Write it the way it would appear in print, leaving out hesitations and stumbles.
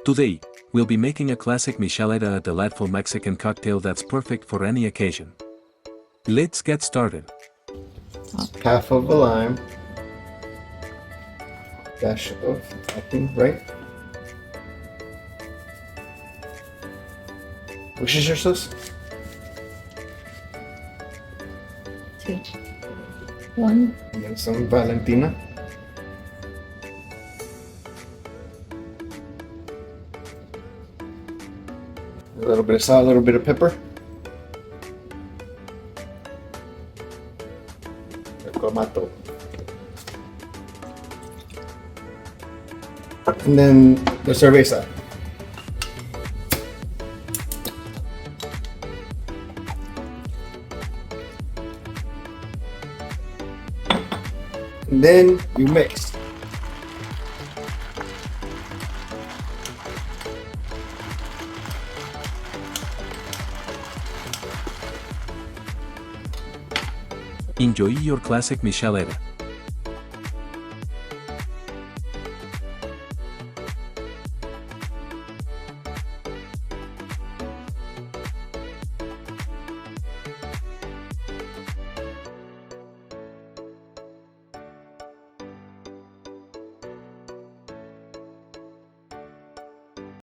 Today, we'll be making a classic Michelada, a delightful Mexican cocktail that's perfect for any occasion. Let's get started. Half of a lime. Dash of nothing, right? Worcestershire sauce? 2, 1. And then some Valentina. A little bit of salt, a little bit of pepper. Tomato. And then the cerveza. And then you mix. Enjoy your classic Michelada.